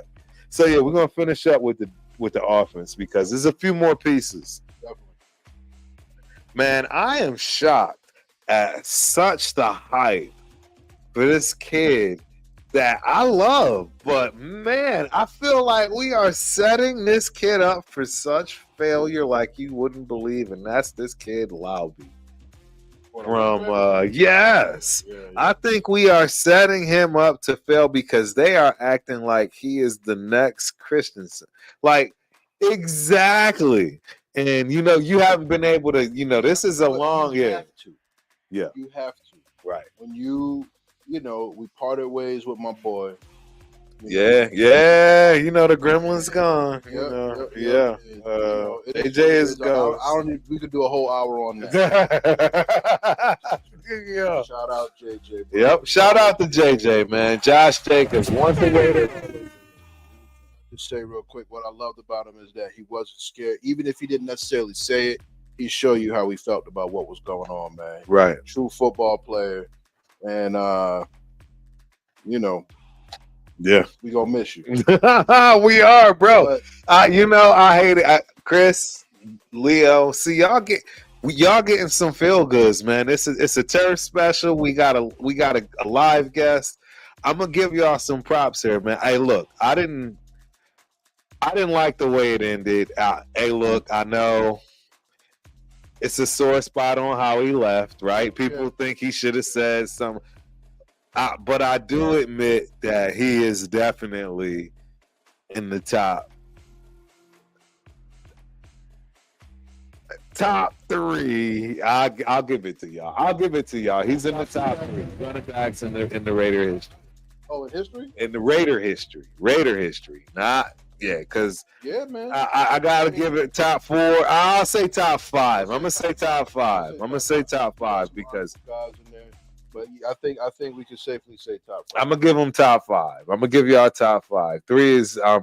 So yeah, we're gonna finish up with the offense because there's a few more pieces. Definitely. Man, I am shocked at such the hype for this kid that I love, but man, I feel like we are setting this kid up for such failure like you wouldn't believe, and that's this kid Lauby. Yes. I think we are setting him up to fail because they are acting like he is the next Christensen. Like, exactly. And you haven't been able to, this is a long year. Yeah. You have to. Right. When we parted ways with my boy. Yeah. The gremlin's gone. AJ is gone. We could do a whole hour on that. Yeah. Shout out JJ. Bro. Yep. Shout out to JJ, man. Josh Jacobs. Once again. Just say real quick, what I loved about him is that he wasn't scared. Even if he didn't necessarily say it, he showed you how he felt about what was going on, man. Right. True football player. And, yeah, we gonna miss you. We are, bro. I hate it. Chris, Leo, see y'all getting some feel goods, man. It's a turf special. We got a live guest. I'm gonna give y'all some props here, man. Hey, look, I didn't like the way it ended. Hey, look, I know it's a sore spot on how he left, right? People think he should have said something. But I do admit that he is definitely in the top 3. I'll give it to y'all. He's in the top 3 running backs in the Raider history. Oh, in history? In the Raider history. Not because man. I gotta give it top 4. I'll say top 5. I'm gonna say top 5 because. But I think we can safely say top 5. I'm gonna give them top 5. I'm gonna give y'all top 5. 3 is I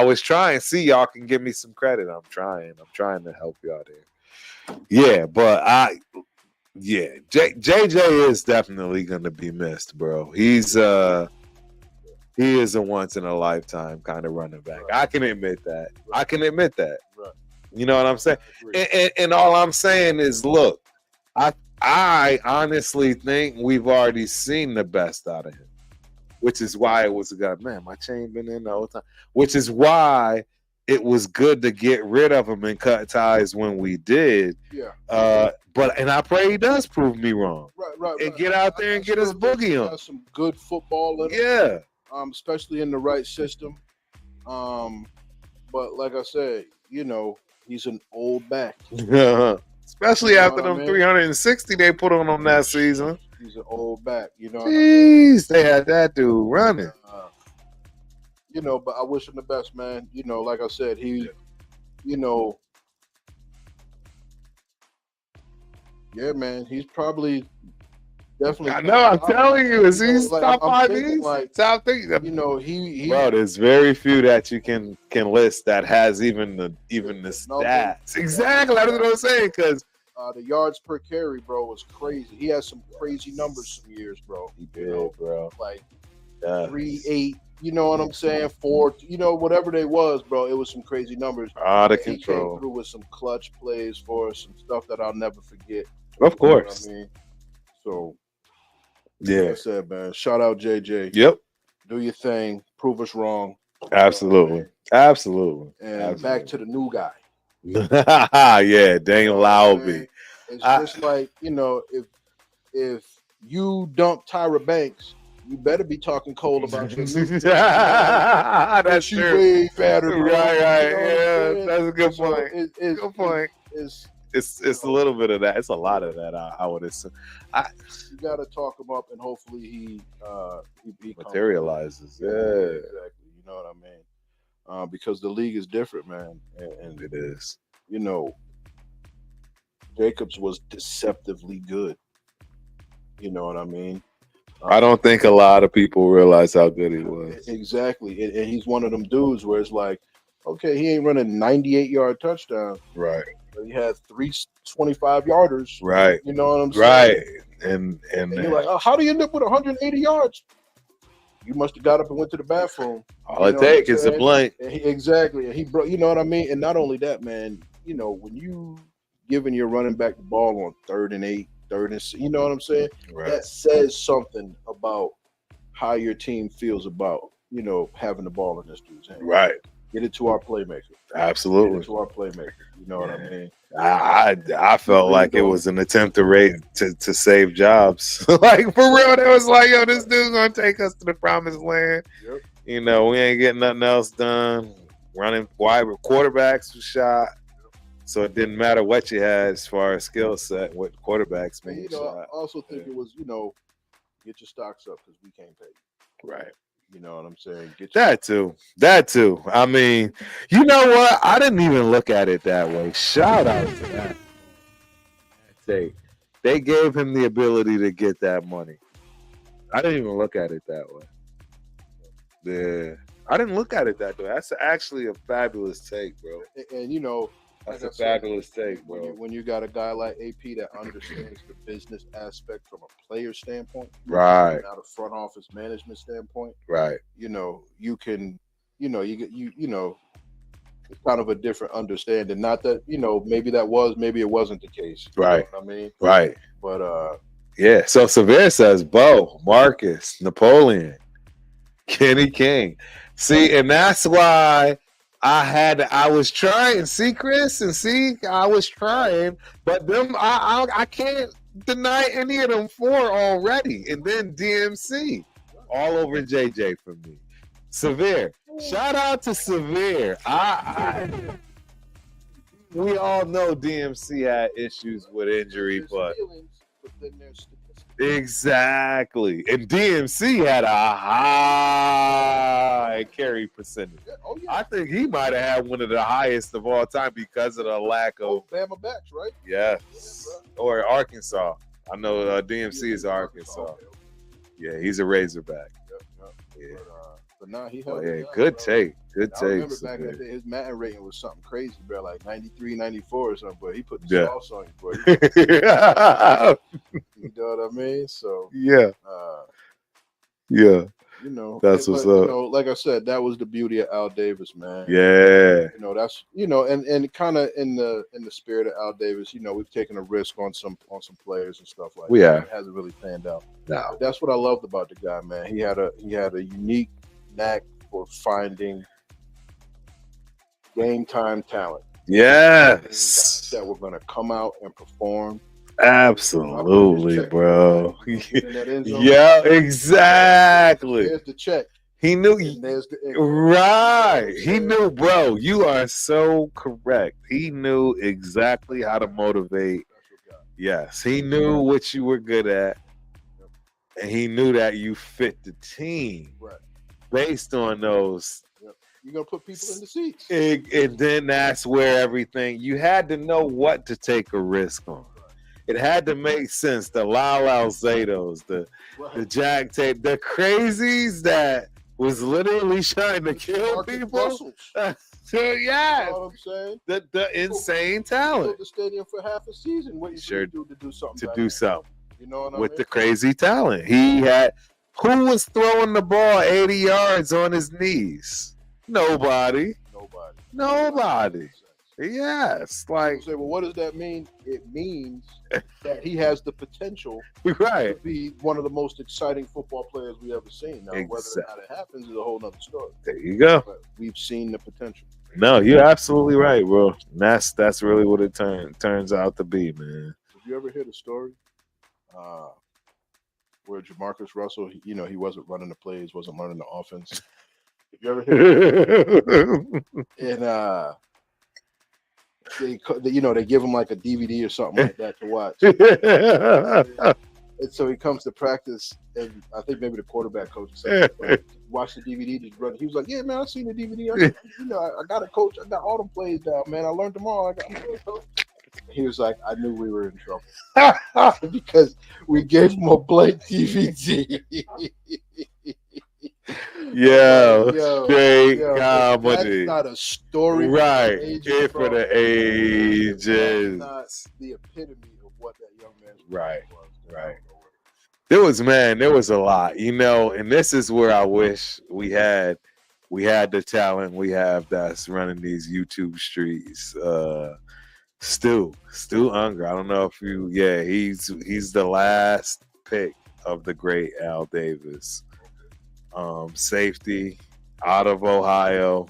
was trying. See, y'all can give me some credit. I'm trying to help y'all there. Yeah, but Yeah, JJ is definitely going to be missed, bro. He is a once in a lifetime kind of running back. Right. I can admit that. Right. I can admit that. Right. You know what I'm saying? And all I'm saying is, look, I honestly think we've already seen the best out of him, which is why it was a good man. My chain been in the whole time, which is why it was good to get rid of him and cut ties when we did. Yeah. And I pray he does prove me wrong. Right. And get out there and get his boogie on. Some good football in him. Yeah. Especially in the right system. But like I said, he's an old back. Especially after them 360 they put on him that season. He's an old back, Jeez, they had that dude running. But I wish him the best, man. Like I said, he, yeah, man, he's probably definitely. I know. I'm telling you, is he top five? Top three. He. Bro, there's very few that you can list that has even the stats. Exactly, that's what I'm saying. Because the yards per carry, bro, was crazy. He has some crazy numbers some years, bro. He did, bro. Like 3.8. You know what I'm saying? 4. Whatever they was, bro. It was some crazy numbers. Out of He control. came through with some clutch plays for us, some stuff that I'll never forget. Of course. You know what I mean? So. Yeah. Like I said, man. Shout out JJ. Yep. Do your thing. Prove us wrong. Absolutely. Absolutely. And back to the new guy. Yeah, Daniel Lowby. It's just like, if you dump Tyra Banks, you better be talking cold about your That's she's true. way fatter. Bro. Right. Yeah, that's a good point. Good point. It's a little bit of that. It's a lot of that. I would assume. You got to talk him up, and hopefully he materializes. Yeah, exactly. You know what I mean? Because the league is different, man, and it is. Jacobs was deceptively good. You know what I mean? I don't think a lot of people realize how good he was. Exactly, and he's one of them dudes where it's like, okay, he ain't running 98-yard touchdown, right? But he had 3 25-yarders, right? You know what I'm saying? Right, and you're like, oh, how do you end up with 180 yards? You must have got up and went to the bathroom. All it takes is a blank. Exactly, and he broke. You know what I mean? And not only that, man. When you giving your running back the ball on 3rd and 8. 3rd and 6, you know what I'm saying? Right. That says something about how your team feels about, having the ball in this dude's hand. Right. Get it to our playmaker. Absolutely. Get it to our playmaker. You know what I mean? I felt like it was an attempt to save jobs. Like, for real, it was like, yo, this dude's going to take us to the promised land. Yep. We ain't getting nothing else done. Running wide quarterbacks was shot. So it didn't matter what you had as far as skill set, what quarterbacks made. I also think it was, get your stocks up because we can't pay you. Right. You know what I'm saying? That too. I mean, you know what? I didn't even look at it that way. Shout out to that. They gave him the ability to get that money. I didn't even look at it that way. Yeah. I didn't look at it that way. That's actually a fabulous take, bro. And that's a fabulous take, bro. When you got a guy like AP that understands the business aspect from a player standpoint, right? Not a front office management standpoint, right? You can, it's kind of a different understanding. Not that maybe it wasn't the case, right? I mean, right. But yeah. So Severe says Bo, Marcus, Napoleon, Kenny King. See, and that's why. I was trying, see, Chris, I was trying, but them, I can't deny any of them 4 already. And then DMC, all over JJ for me. Severe, shout out to Severe. We all know DMC had issues with injury, but exactly. And DMC had a high carry percentage. Oh, yeah. I think he might have had one of the highest of all time because of the lack of Bama backs, right? Yes. Or Arkansas. I know DMC is Arkansas. Yeah, he's a Razorback. Yeah. But nah, he Oh, held yeah, it down, good bro. take. Good I remember takes. back in the day, his Madden rating was something crazy, bro, like 93, 94 or something. But he put the Yeah. sauce on you, bro. Yeah. You know what I mean? So, Yeah. uh, Yeah. you know, That's what's but up. you know, like I said, that was the beauty of Al Davis, man. Yeah. You know, that's and kind of in the spirit of Al Davis, you know, we've taken a risk on some players and stuff like We that. have. It hasn't really panned out. No. But that's what I loved about the guy, man. He had a unique knack for finding game time talent. Yes. That were gonna come out and perform. Absolutely, bro. In that end zone. Yeah, exactly. There's the check. He knew. And there's the Right. He knew, bro. You are so correct. He knew exactly how to motivate. Yes, he knew what you were good at, and he knew that you fit the team based on those. You're gonna put people in the seats, and then that's where everything. You had to know what to take a risk on. It had to make sense. The Lyle Alzados, the Jack Tape, the crazies that was literally trying to kill people. So yeah, you know what I'm saying? The insane talent. Filled the stadium for half a season. What you do to do something? You know what I mean? With the crazy talent he had. Who was throwing the ball 80 yards on his knees? Nobody. Yes, like. Say, well, what does that mean? It means that he has the potential, right, to be one of the most exciting football players we ever seen. Now, whether or not it happens is a whole nother story. There you go. But we've seen the potential. No, you're absolutely right, bro. And that's really what it turns out to be, man. Did you ever hear the story where Jamarcus Russell, he wasn't running the plays, wasn't learning the offense? Did you ever hear it? And they give him like a DVD or something like that to watch. And so he comes to practice, and I think maybe the quarterback coach said, "Watch the DVD, just run." He was like, "Yeah, man, I seen the DVD. I got a coach. I got all them plays down, man. I learned them all. He was like, "I knew we were in trouble because we gave him a blank DVD." Straight comedy. That's not a story, right? It for the ages. That's not the epitome of what that young man was. Right. There was a lot, and this is where I wish we had the talent we have that's running these YouTube streets. Stu Unger. I don't know if he's the last pick of the great Al Davis. Safety out of Ohio.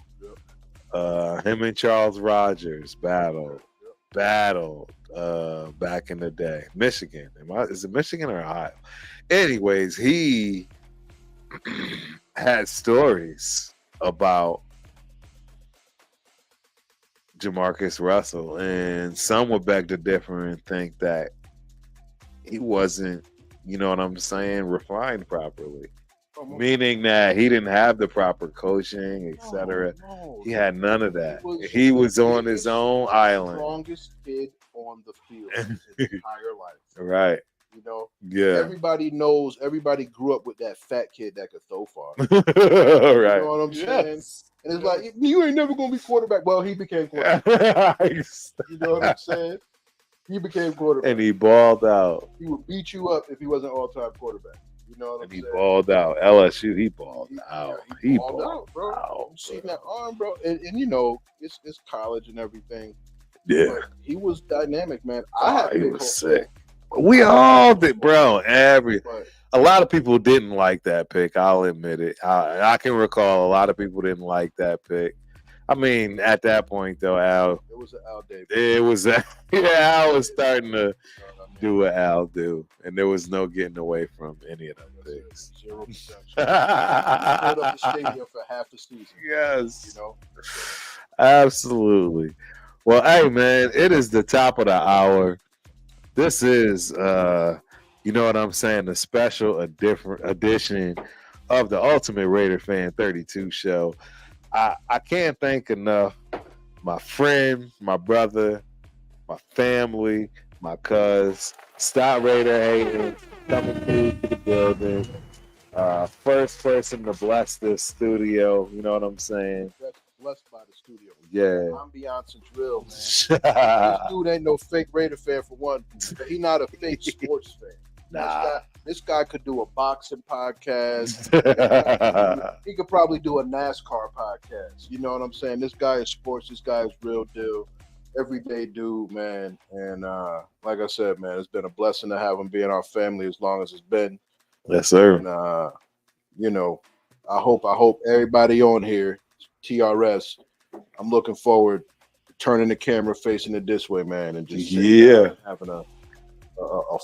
Him and Charles Rogers battled back in the day. Michigan. Is it Michigan or Ohio? Anyways, he had stories about Jamarcus Russell, and some would beg to differ and think that he wasn't, refined properly. Meaning that he didn't have the proper coaching, etc. He had none of that. He was on his own island. Strongest kid on the field his entire life. Right. Yeah. Everybody everybody grew up with that fat kid that could throw far. Right. You know what I'm saying? Yes. And it's like, you ain't never gonna be quarterback. Well, he became quarterback. You know what I'm saying? He became quarterback. And he balled out. He would beat you up if he wasn't all-time quarterback. You know what I'm saying? He balled out. LSU, he balled out. He balled out, bro. You seen that arm, bro? And it's college and everything. Yeah. But he was dynamic, man. He was sick. We all did, bro. A lot of people didn't like that pick. I'll admit it. I can recall a lot of people didn't like that pick. I mean, at that point, though, Al. It was an Al Davis. It was, Al was starting to do what Al do, and there was no getting away from any of them things. 0%. Filled up the stadium for half the season. Yes. Absolutely. Well, hey, man, it is the top of the hour. This is, the special edition of the Ultimate Raider Fan 32 show. I can't thank enough my friend, my brother, my family, my cuz, Stop Raider hating, coming through to the building. First person to bless this studio. You know what I'm saying? That's blessed by the studio. Yeah. Ambiance is real, man. This dude ain't no fake Raider fan for one. He not a fake sports fan. Nah. This guy could do a boxing podcast. He could probably do a NASCAR podcast. You know what I'm saying? This guy is sports. This guy is real deal. Everyday dude, man. And like I said, man, it's been a blessing to have him be in our family as long as it's been. Yes, sir. And you know, I hope everybody on here, TRS, I'm looking forward to turning the camera facing it this way, man, and just having a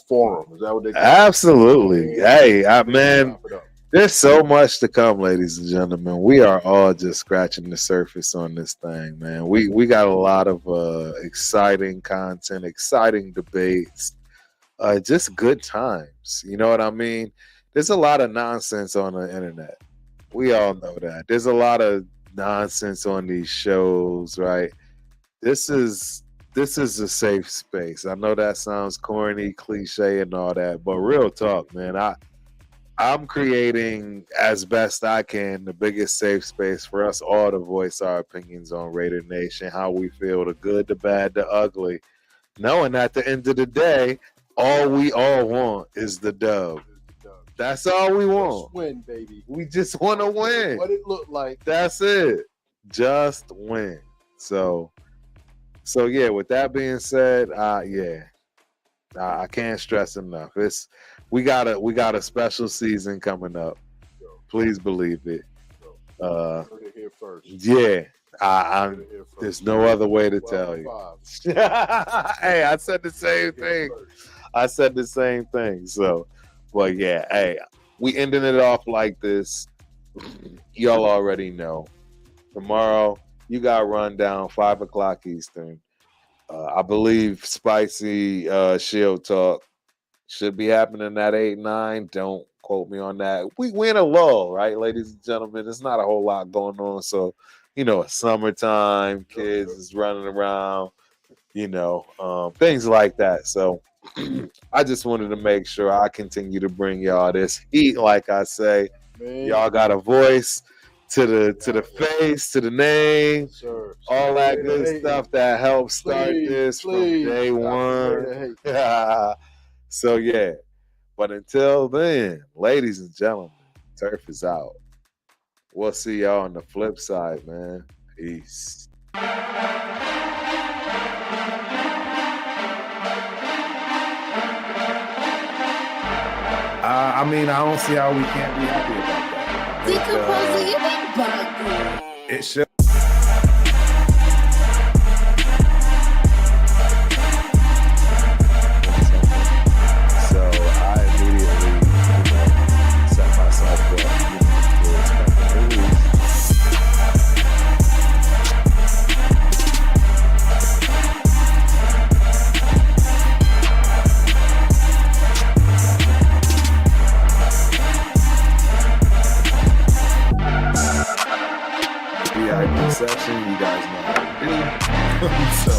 forum. Is that what they call it? Absolutely. Hey, man, there's so much to come, ladies and gentlemen. We are all just scratching the surface on this thing, man. We got a lot of exciting content, exciting debates, just good times. You know what I mean? There's a lot of nonsense on the internet. We all know that. There's a lot of nonsense on these shows, right? This is a safe space. I know that sounds corny, cliche, and all that, but real talk, man. I'm creating as best I can the biggest safe space for us all to voice our opinions on Raider Nation, how we feel, the good, the bad, the ugly, knowing at the end of the day, all we all want is the dub. That's all we want. Just win, baby. We just want to win. What it looked like. That's it. Just win. So yeah, with that being said, I can't stress enough. We got a special season coming up. Please believe it. Heard it here first. Yeah. There's no other way to tell you. Hey, I said the same thing. So, but yeah, hey, we ending it off like this. Y'all already know. Tomorrow, you got rundown 5:00 Eastern. I believe Spicy Shield Talk should be happening at 8-9. Don't quote me on that. We in a lull, right, ladies and gentlemen? There's not a whole lot going on. So, it's summertime, kids is running around, things like that. So I just wanted to make sure I continue to bring y'all this heat, like I say. Man. Y'all got a voice to the face, to the name, sir. All that good stuff that helps start this from day one. So yeah, but until then, ladies and gentlemen, Turf is out. We'll see y'all on the flip side, man. Peace. I don't see how we can't be happy about that. Decomposing, you been bugging. It should. So I immediately, set myself up, to expect a move. VIP section, you guys know how to do. So